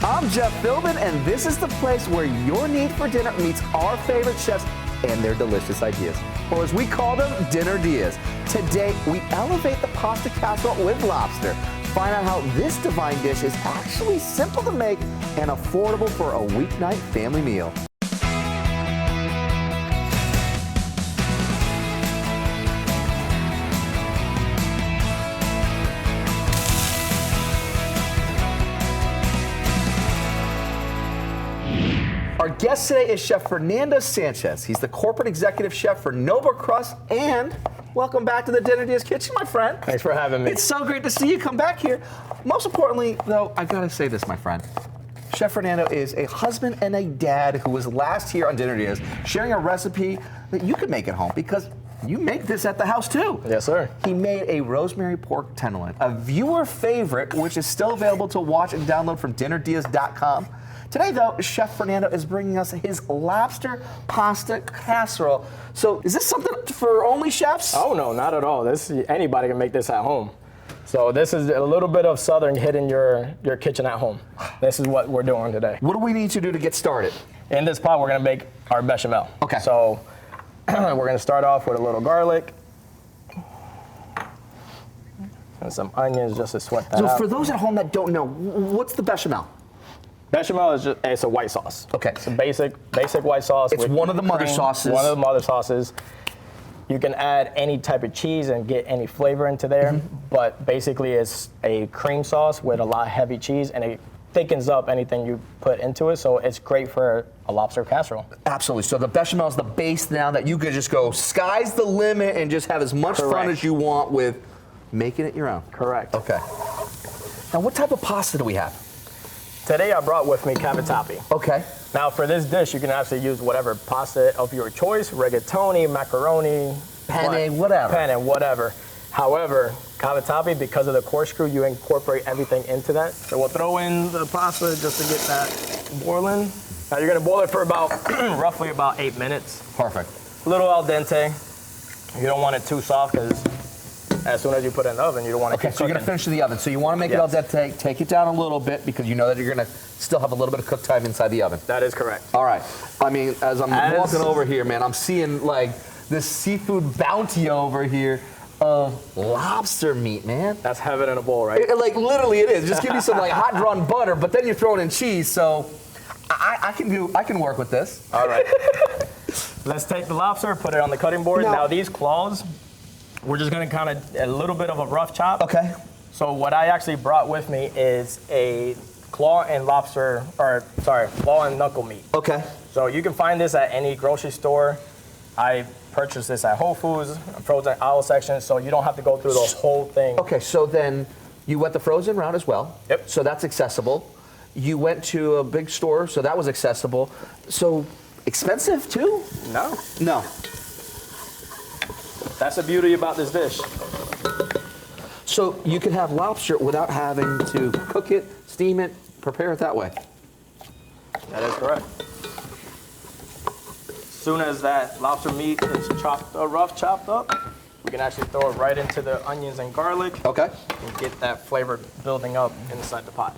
I'm Jeff Philbin, and this is the place where your need for dinner meets our favorite chefs and their delicious ideas. Or as we call them, Dinner DeeAs. Today, we elevate the pasta casserole with lobster. Find out how this divine dish is actually simple to make and affordable for a weeknight family meal. Our guest today is Chef Fernando Sanchez. He's the corporate executive chef for Noble Crust, and welcome back to the Dinner DeeAs kitchen, my friend. Thanks for having me. It's so great to see you come back here. Most importantly, though, I gotta say this, my friend. Chef Fernando is a husband and a dad who was last here on Dinner DeeAs, sharing a recipe that you could make at home because you make this at the house too. Yes, sir. He made a rosemary pork tenderloin, a viewer favorite, which is still available to watch and download from dinnerdeas.com. Today, though, Chef Fernando is bringing us his lobster pasta casserole. So, is this something for only chefs? Oh no, not at all. Anybody can make this at home. So this is a little bit of Southern hitting your kitchen at home. This is what we're doing today. What do we need to do to get started? In this pot, we're gonna make our bechamel. Okay. So we're gonna start off with a little garlic and some onions just to sweat that So, out. for those at home that don't know, what's the bechamel? Bechamel is it's a white sauce. Okay. It's a basic white sauce. It's with one of the mother cream, sauces. One of the mother sauces. You can add any type of cheese and get any flavor into there, but basically it's a cream sauce with a lot of heavy cheese, and it thickens up anything you put into it, so it's great for a lobster casserole. Absolutely. So the bechamel is the base now that you could just go sky's the limit and just have as much fun as you want with making it your own. Correct. Okay. Now, what type of pasta do we have? Today I brought with me cavatappi. Okay. Now for this dish, you can actually use whatever pasta of your choice, rigatoni, macaroni, Penne, whatever. Penne, whatever. However, cavatappi, because of the corkscrew, you incorporate everything into that. So we'll throw in the pasta just to get that boiling. Now you're gonna boil it for about, roughly about 8 minutes. Perfect. A little al dente. You don't want it too soft because as soon as you put it in the oven, you don't want it Okay, keep so you're cooking. gonna finish in the oven. So you wanna make it al dente, take it down a little bit because you know that you're gonna still have a little bit of cook time inside the oven. That is correct. All right. I mean, as I'm walking over here, man, I'm seeing like this seafood bounty over here of lobster meat, man. That's heaven in a bowl, right? Like literally it is. Just give me some like hot drawn butter, but then you're throwing in cheese, so I can work with this. All right. Let's take the lobster, put it on the cutting board. Now these claws, we're just gonna kind of a little bit of a rough chop. Okay. So what I actually brought with me is a claw and knuckle meat. Okay. So you can find this at any grocery store. I purchased this at Whole Foods, frozen aisle section, so you don't have to go through the whole thing. Okay, so then you went the frozen route as well. Yep. So that's accessible. You went to a big store, so that was accessible. So expensive too? No. No. That's the beauty about this dish. So you can have lobster without having to cook it, steam it, prepare it that way. That is correct. As soon as that lobster meat is rough chopped up, we can actually throw it right into the onions and garlic. Okay. And get that flavor building up inside the pot.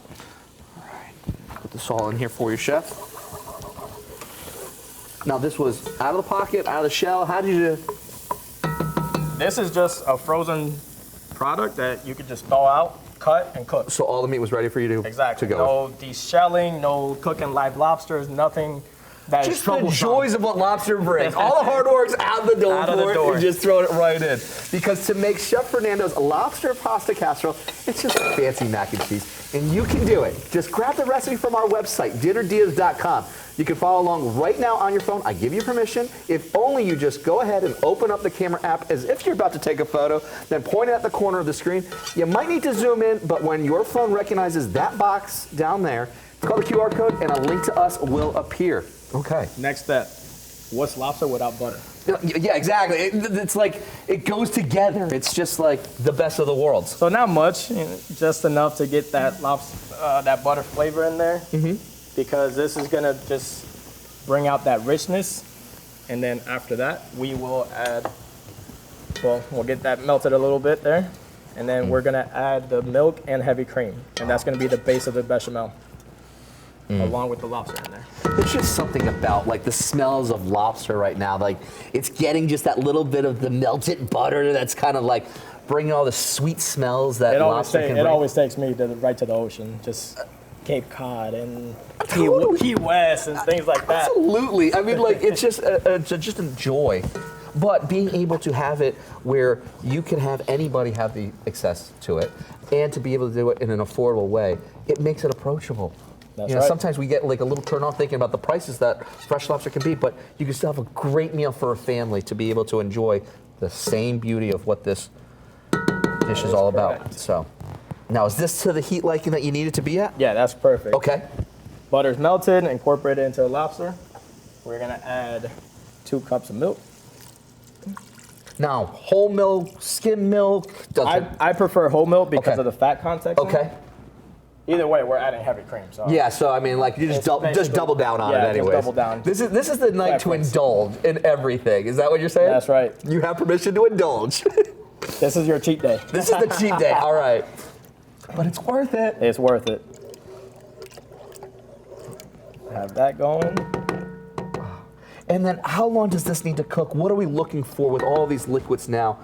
All right. Put this all in here for you, chef. Now this was out of the pocket, out of the shell. How did you? This is just a frozen product that you could just thaw out, cut, and cook. So all the meat was ready for you to go. No deshelling, no cooking live lobsters, nothing. That is just the troublesome. joys of what lobster brings. All the hard work's out the door Out of the for it, door. and just throwing it right in. Because to make Chef Fernando's lobster pasta casserole, it's just fancy mac and cheese. And you can do it. Just grab the recipe from our website, dinnerdeas.com. You can follow along right now on your phone. I give you permission. If only you just go ahead and open up the camera app as if you're about to take a photo, then point it at the corner of the screen. You might need to zoom in, but when your phone recognizes that box down there, call the QR code and a link to us will appear. Okay. Next step. What's lobster without butter? Yeah, exactly. It's like, it goes together. It's just like the best of the worlds. So not much, just enough to get that lobster, that butter flavor in there. Because this is gonna just bring out that richness. And then after that, we will add, well, we'll get that melted a little bit there. And then we're gonna add the milk and heavy cream. And that's gonna be the base of the bechamel. along with the lobster in there. There's just something about like the smells of lobster right now. Like it's getting just that little bit of the melted butter that's kind of like bringing all the sweet smells that lobster can bring. It always takes me right to the ocean, just Cape Cod and Key West and things like that. Absolutely. I mean, like it's just a joy. But being able to have it where you can have anybody have the access to it, and to be able to do it in an affordable way, it makes it approachable. That's right. Sometimes we get like a little turn off thinking about the prices that fresh lobster can be, but you can still have a great meal for a family to be able to enjoy the same beauty of what this dish is all about. So, now is this to the heat liking that you need it to be at? Yeah, that's perfect. Okay. Butter's melted, incorporated into the lobster. We're gonna add 2 cups of milk. Now, whole milk, skim milk. I prefer whole milk because of the fat content. Okay. Either way, we're adding heavy cream. So yeah, so I mean, like you just double down on it anyway. Double down. This is the night to indulge in everything. Is that what you're saying? That's right. You have permission to indulge. This is your cheat day. This is the cheat day. All right. But it's worth it. It's worth it. Have that going. And then how long does this need to cook? What are we looking for with all these liquids now?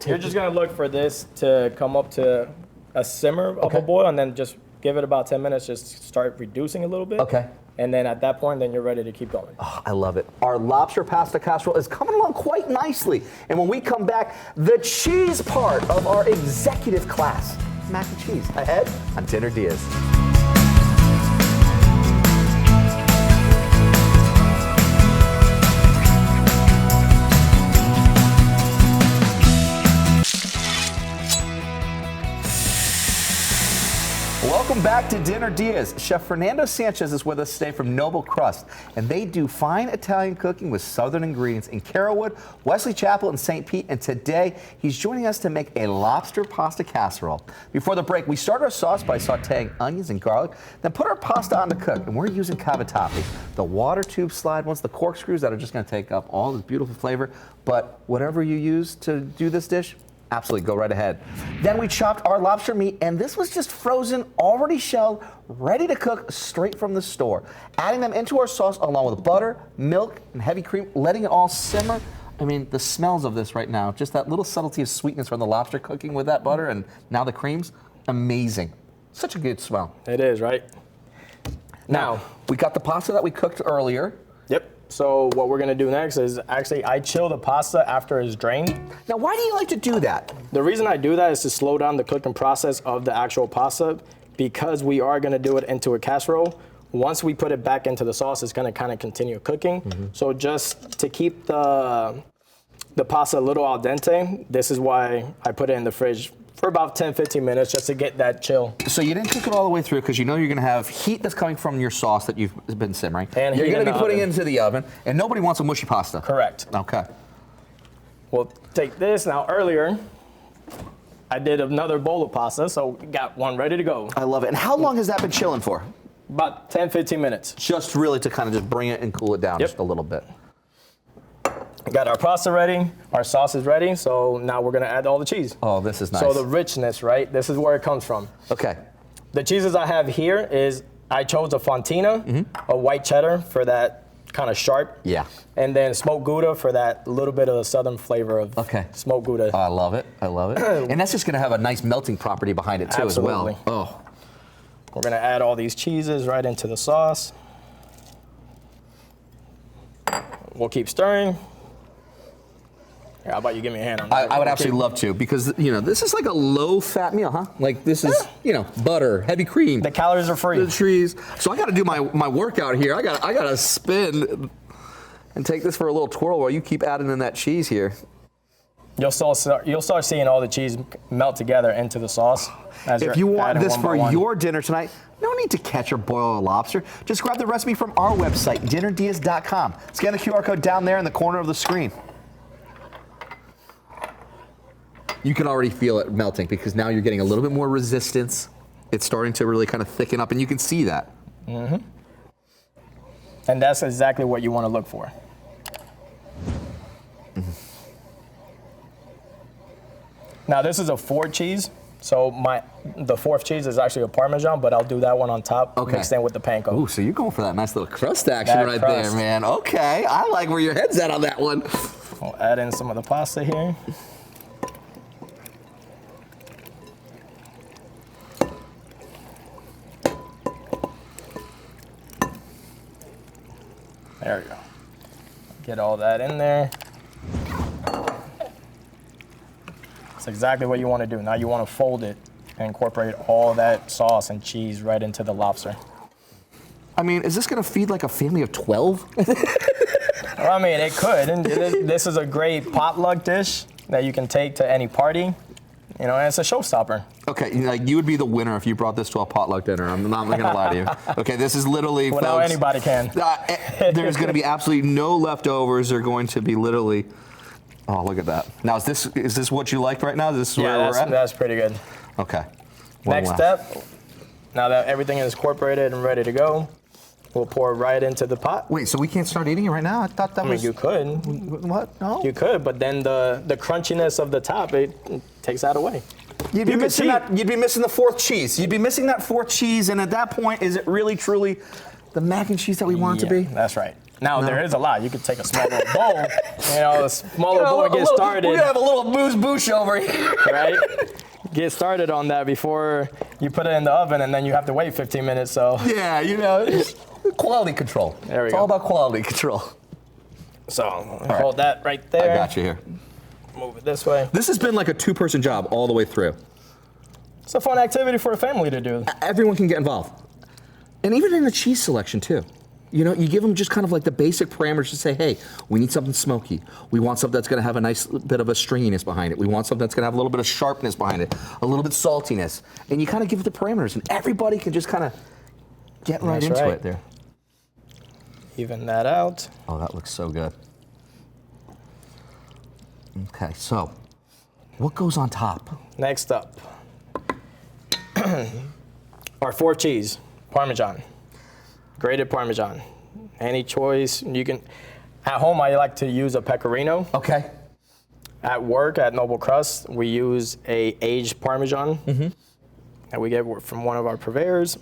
You're just gonna look for this to come up to a simmer of a boil, and then just give it about 10 minutes, just start reducing a little bit. Okay. And then at that point, then you're ready to keep going. Oh, I love it. Our lobster pasta casserole is coming along quite nicely. And when we come back, the cheese part of our executive class, mac and cheese, ahead on Dinner DeeAs. Welcome back to Dinner DeeAs. Chef Fernando Sanchez is with us today from Noble Crust, and they do fine Italian cooking with southern ingredients in Carrollwood, Wesley Chapel, and St. Pete, and today he's joining us to make a lobster pasta casserole. Before the break, we started our sauce by sauteing onions and garlic, then put our pasta on to cook, and we're using cavatappi, the water tube slide ones, the corkscrews that are just going to take up all this beautiful flavor, but whatever you use to do this dish, absolutely, go right ahead. Then we chopped our lobster meat, and this was just frozen, already shelled, ready to cook straight from the store. Adding them into our sauce along with butter, milk, and heavy cream, letting it all simmer. I mean, the smells of this right now, just that little subtlety of sweetness from the lobster cooking with that butter and now the creams, amazing. Such a good smell. It is, right? Now, we got the pasta that we cooked earlier. Yep. So what we're gonna do next is actually I chill the pasta after it's drained. Now, why do you like to do that? The reason I do that is to slow down the cooking process of the actual pasta, because we are gonna do it into a casserole. Once we put it back into the sauce, it's gonna kind of continue cooking. So just to keep the pasta a little al dente, this is why I put it in the fridge for about 10-15 minutes just to get that chill. So you didn't cook it all the way through because you know you're going to have heat that's coming from your sauce that you've been simmering. And you're going to be putting it oven. into the oven, and nobody wants a mushy pasta. Correct. Okay. We'll take this. Now earlier, I did another bowl of pasta, so we got one ready to go. I love it. And how long has that been chilling for? About 10-15 minutes. Just really to kind of just bring it and cool it down just a little bit. Got our pasta ready, our sauce is ready, so now we're gonna add all the cheese. Oh, this is nice. So the richness, right? This is where it comes from. Okay. The cheeses I have here is, I chose a Fontina, a white cheddar for that kind of sharp. Yeah. And then smoked Gouda for that little bit of the southern flavor of smoked Gouda. I love it. I love it. And that's just gonna have a nice melting property behind it too as well. Oh. We're gonna add all these cheeses right into the sauce. We'll keep stirring. How about you give me a hand on that? I would absolutely love to, because you know this is like a low-fat meal, huh? Like this is, you know, butter, heavy cream. The calories are free. The trees. So I got to do my workout here. I got to spin and take this for a little twirl while you keep adding in that cheese here. You'll start seeing all the cheese melt together into the sauce. If you want this for your dinner tonight, no need to catch or boil a lobster. Just grab the recipe from our website, dinnerdeas.com. Scan the QR code down there in the corner of the screen. You can already feel it melting because now you're getting a little bit more resistance. It's starting to really kind of thicken up, and you can see that. And that's exactly what you want to look for. Now this is a Ford cheese. So the fourth cheese is actually a Parmesan, but I'll do that one on top, mixed in with the panko. Ooh, so you're going for that nice little crust action That crust. there, man. Okay, I like where your head's at on that one. We'll add in some of the pasta here. There we go. Get all that in there. That's exactly what you want to do. Now you want to fold it and incorporate all that sauce and cheese right into the lobster. I mean, is this going to feed like a family of 12? Well, I mean, it could. And this is a great potluck dish that you can take to any party. You know, and it's a showstopper. Okay, like you would be the winner if you brought this to a potluck dinner. I'm not going to lie to you. Okay, this is literally, Well, now folks, anybody can. there's going to be absolutely no leftovers. They're going to be literally. Oh, look at that. Now, is this what you like right now? Is this where we're at? That's pretty good. Okay. Next step, now that everything is incorporated and ready to go, we'll pour right into the pot. Wait, so we can't start eating it right now? I thought that was. You could. What? No. You could, but then the crunchiness of the top, it takes that away. You'd be missing that. You'd be missing the fourth cheese. You'd be missing that fourth cheese, and at that point, is it really truly the mac and cheese that we want it to be? That's right. Now there is a lot. You could take a small little bowl, a smaller bowl, and get started. We're gonna have a little booze boosh over here, right? Get started on that before you put it in the oven, and then you have to wait 15 minutes. So yeah, it's quality control. There we it's go. all about quality control. So hold that right there. I got you here. Move it this way. This has been like a two-person job all the way through. It's a fun activity for a family to do. Everyone can get involved, and even in the cheese selection too. You give them just kind of like the basic parameters to say, hey, we need something smoky. We want something that's going to have a nice bit of a stringiness behind it. We want something that's going to have a little bit of sharpness behind it, a little bit saltiness. And you kind of give it the parameters, and everybody can just kind of get right into it there. Even that out. Oh, that looks so good. Okay, so what goes on top? Next up, our fourth cheese, Parmesan. Grated Parmesan. Any choice. You can. At home, I like to use a pecorino. Okay. At work, at Noble Crust, we use a aged Parmesan that we get from one of our purveyors.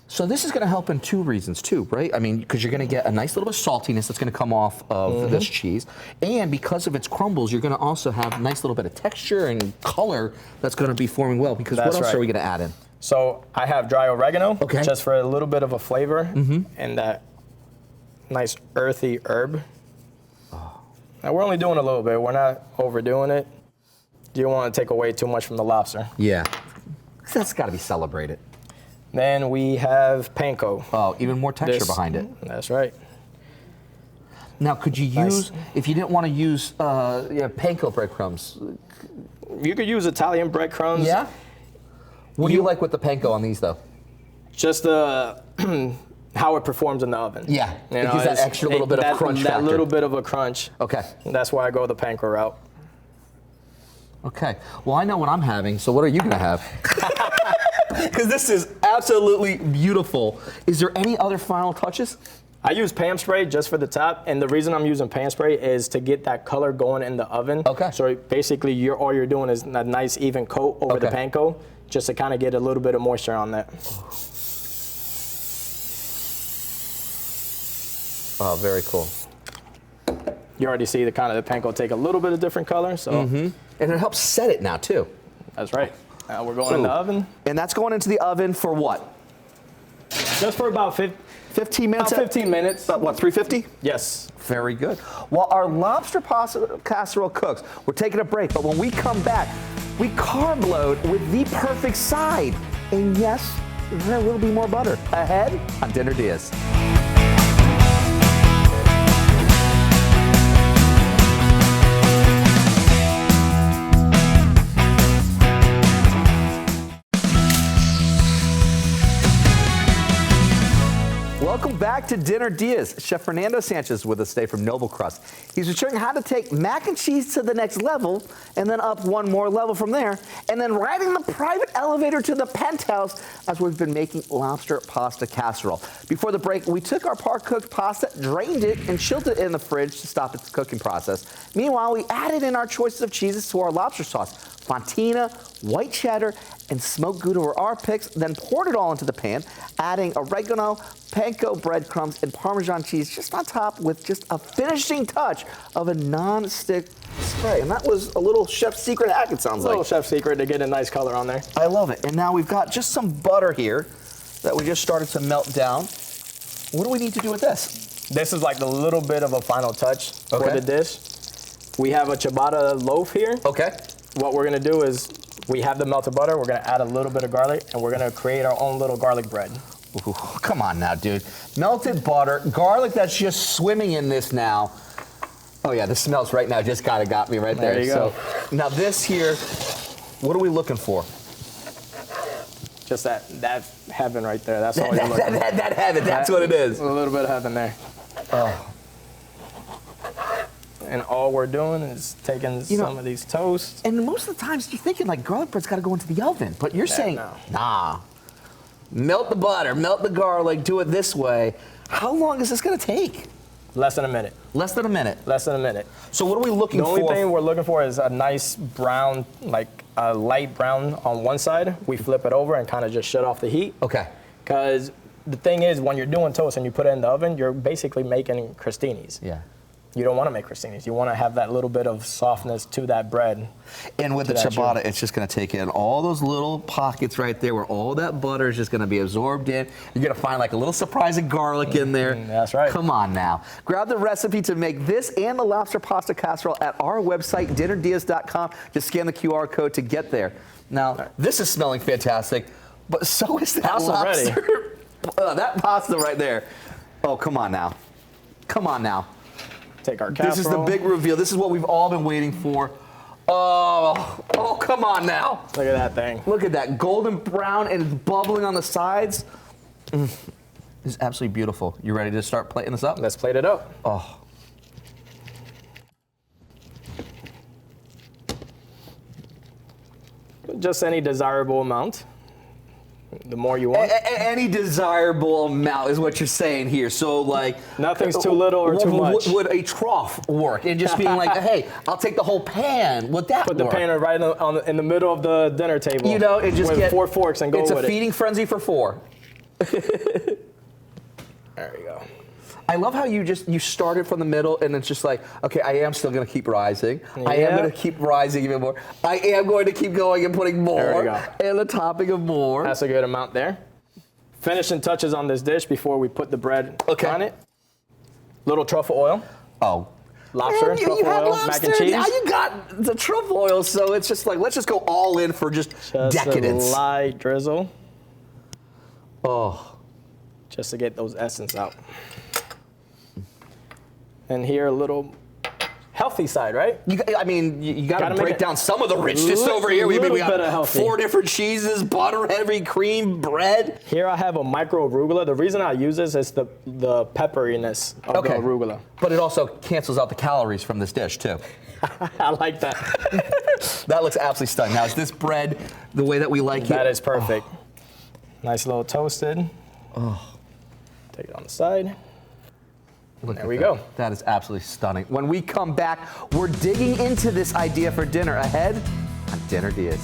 So this is going to help in two reasons too, right? I mean, because you're going to get a nice little bit of saltiness that's going to come off of this cheese, and because of its crumbles, you're going to also have a nice little bit of texture and color that's going to be forming well. Because what else are we going to add in? So I have dry oregano, okay, just for a little bit of a flavor, and that nice earthy herb. Oh. Now we're only doing a little bit. We're not overdoing it. You don't want to take away too much from the lobster. Yeah, that's got to be celebrated. Then we have panko. Oh, even more texture behind it. That's right. Now, could you use, if you didn't want to use panko breadcrumbs? You could use Italian breadcrumbs. Yeah? What do you like with the panko on these, though? Just how it performs in the oven. Yeah, it gives that extra little bit of crunch factor. That little bit of a crunch. Okay. That's why I go the panko route. Okay. Well, I know what I'm having, so what are you going to have? Because this is absolutely beautiful. Is there any other final touches? I use Pam spray just for the top, and the reason I'm using Pam spray is to get that color going in the oven. Okay. So basically, all you're doing is a nice even coat over the panko, just to kind of get a little bit of moisture on that. Oh, very cool. You already see the panko take a little bit of different color, so. And it helps set it now too. That's right. Now we're going in the oven. And that's going into the oven for what? Just for about 15 minutes? About 15 minutes. About what, 350? Yes. Very good. While our lobster pasta casserole cooks, we're taking a break, but when we come back, we carb load with the perfect side. And yes, there will be more butter ahead on Dinner DeeAs. Welcome back to Dinner DeeAs. Chef Fernando Sanchez with us today from Noble Crust. He's showing how to take mac and cheese to the next level and then up one more level from there and then riding the private elevator to the penthouse as we've been making lobster pasta casserole. Before the break, we took our par-cooked pasta, drained it, and chilled it in the fridge to stop its cooking process. Meanwhile, we added in our choices of cheeses to our lobster sauce: fontina, white cheddar, and smoked Gouda were our picks, then poured it all into the pan, adding oregano, panko breadcrumbs, and Parmesan cheese just on top with just a finishing touch of a non-stick spray. And that was a little chef's secret hack, it sounds like. A little chef's secret to get a nice color on there. I love it. And now we've got just some butter here that we just started to melt down. What do we need to do with this? This is like a little bit of a final touch for Okay. the dish. We have a ciabatta loaf here. Okay. What we're gonna do is, we have the melted butter, we're gonna add a little bit of garlic, and we're gonna create our own little garlic bread. Ooh, come on now, dude. Melted butter, garlic that's just swimming in this now. Oh yeah, the smells right now just kind of got me right there. There you go. So now this here, what are we looking for? Just that heaven right there. That's all you're looking for. That heaven, that's what it is. A little bit of heaven there. Oh. And all we're doing is taking some of these toasts. And most of the times you're thinking like garlic bread's got to go into the oven, but you're saying, no. nah. Melt the butter, melt the garlic, do it this way. How long is this going to take? Less than a minute. Less than a minute. Less than a minute. So what are we looking The for? only thing we're looking for is a nice brown, like a light brown on one side. We flip it over and kind of just shut off the heat. Okay. Because the thing is, when you're doing toast and you put it in the oven, you're basically making crostinis. Yeah. You don't want to make crostinis. You want to have that little bit of softness to that bread. And with the ciabatta, it's just going to take in all those little pockets right there where all that butter is just going to be absorbed in. You're going to find like a little surprising garlic in there. That's right. Come on now. Grab the recipe to make this and the lobster pasta casserole at our website, dinnerdeas.com. Just scan the QR code to get there. Now, this is smelling fantastic, but so is that Pasta lobster. That pasta right there. Oh, come on now. Come on now. Take our casserole. This is the big reveal. This is what we've all been waiting for. Oh, come on now. Look at that thing. Look at that, golden brown and it's bubbling on the sides. This is absolutely beautiful. You ready to start plating this up? Let's plate it up. Oh. Just any desirable amount. The more you want. Any desirable amount is what you're saying here. So like, nothing's too little or too much. Would a trough work? And just being like, hey, I'll take the whole pan. Would that Put work? the pan right in the middle of the dinner table. You know, and just with get 4 forks and go with it. It's a feeding frenzy for 4. There we go. I love how you started from the middle and it's just like, okay, I am still going to keep rising. Yeah. I am going to keep rising even more. I am going to keep going and putting more. There we go. And the topping of more. That's a good amount there. Finishing touches on this dish before we put the bread on it. Little truffle oil. Oh. Lobster, Man, truffle oil, lobster, mac and cheese. Now you got the truffle oil, so it's just like, let's just go all in for just decadence. A light drizzle. Oh. Just to get those essence out. And here a little healthy side, right? You got to break down some of the richness over here. We got 4 different cheeses, butter, heavy cream, bread. Here I have a micro arugula. The reason I use this is the pepperiness of the arugula. But it also cancels out the calories from this dish too. I like that. That looks absolutely stunning. Now, is this bread the way that we like it? That is perfect. Oh. Nice little toasted. Oh. Take it on the side. There we go. That is absolutely stunning. When we come back, we're digging into this idea for dinner ahead on Dinner DeeAs.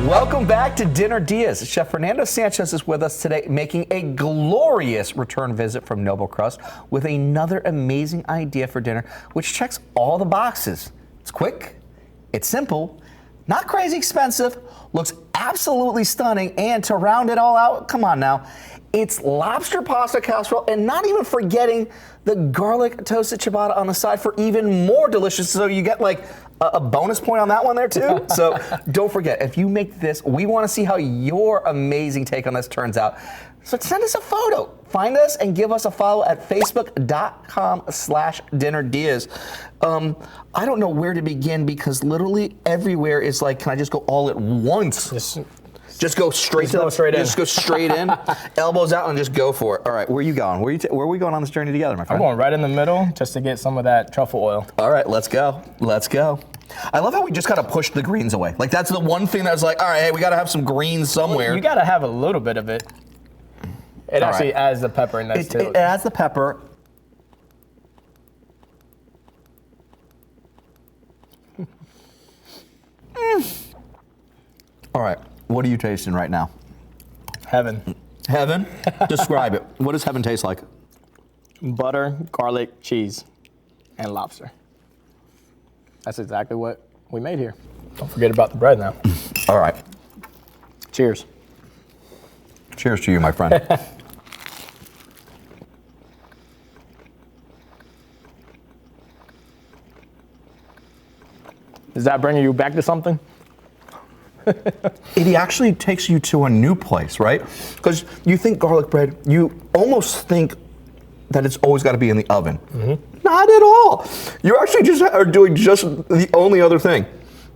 Welcome back to Dinner DeeAs. Chef Fernando Sanchez is with us today, making a glorious return visit from Noble Crust with another amazing idea for dinner, which checks all the boxes. It's quick, it's simple, not crazy expensive, looks absolutely stunning, and to round it all out, come on now, it's lobster pasta casserole, and not even forgetting the garlic toasted ciabatta on the side for even more delicious. So you get like a bonus point on that one there too. So don't forget, if you make this, we want to see how your amazing take on this turns out. So send us a photo. Find us and give us a follow at facebook.com/DinnerDeas. I don't know where to begin because literally everywhere is like, can I just go all at once? Just go straight in. Just go straight in, elbows out, and just go for it. All right, where are you going? Where are we going on this journey together, my friend? I'm going right in the middle just to get some of that truffle oil. All right, let's go. Let's go. I love how we just kind of pushed the greens away. Like that's the one thing that's like, all right, hey, we got to have some greens somewhere. You got to have a little bit of it. It actually adds the pepperiness to it. It adds the pepper. All right, what are you tasting right now? Heaven. Heaven? Describe it. What does heaven taste like? Butter, garlic, cheese, and lobster. That's exactly what we made here. Don't forget about the bread now. All right. Cheers. Cheers to you, my friend. Is that bringing you back to something? It actually takes you to a new place, right? Because you think garlic bread, you almost think that it's always got to be in the oven. Not at all. You actually just are doing just the only other thing.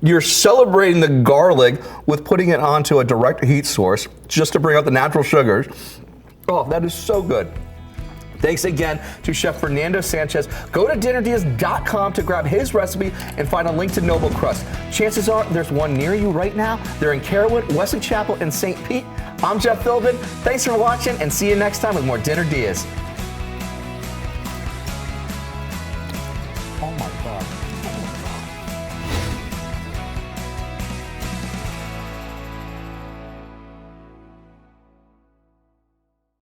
You're celebrating the garlic with putting it onto a direct heat source just to bring out the natural sugars. Oh, that is so good. Thanks again to Chef Fernando Sanchez. Go to DinnerDeas.com to grab his recipe and find a link to Noble Crust. Chances are there's one near you right now. They're in Carrollwood, Wesley Chapel, and St. Pete. I'm Jeff Philbin. Thanks for watching and see you next time with more Dinner Dias.